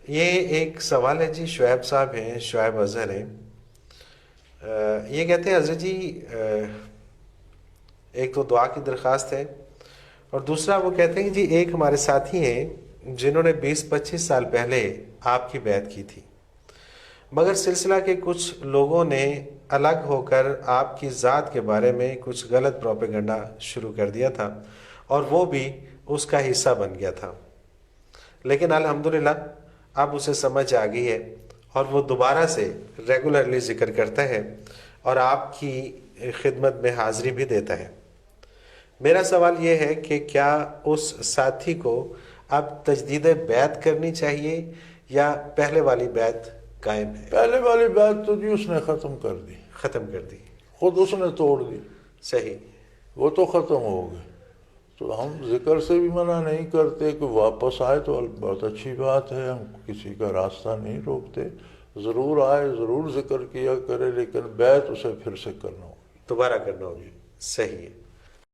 یہ ایک سوال ہے جی، شعیب صاحب ہیں، شعیب اظہر ہیں. یہ کہتے ہیں حضرت جی ایک تو دعا کی درخواست ہے، اور دوسرا وہ کہتے ہیں جی ایک ہمارے ساتھی ہیں جنہوں نے 20-25 سال پہلے آپ کی بیعت کی تھی، مگر سلسلہ کے کچھ لوگوں نے الگ ہو کر آپ کی ذات کے بارے میں کچھ غلط پروپیگنڈا شروع کر دیا تھا، اور وہ بھی اس کا حصہ بن گیا تھا. لیکن الحمدللہ اب اسے سمجھ آ گئی ہے، اور وہ دوبارہ سے ریگولرلی ذکر کرتا ہے اور آپ کی خدمت میں حاضری بھی دیتا ہے. میرا سوال یہ ہے کہ کیا اس ساتھی کو اب تجدید بیعت کرنی چاہیے یا پہلے والی بیعت قائم ہے؟ پہلے والی بات تو جی اس نے ختم کر دی، ختم کر دی. خود اس نے توڑ دی، صحیح. وہ تو ختم ہو گئے. تو ہم ذکر سے بھی منع نہیں کرتے کہ واپس آئے تو بہت اچھی بات ہے، ہم کسی کا راستہ نہیں روکتے، ضرور آئے، ضرور ذکر کیا کرے، لیکن بیعت اسے پھر سے کرنا ہوگی، دوبارہ کرنا ہوگی. صحیح ہے.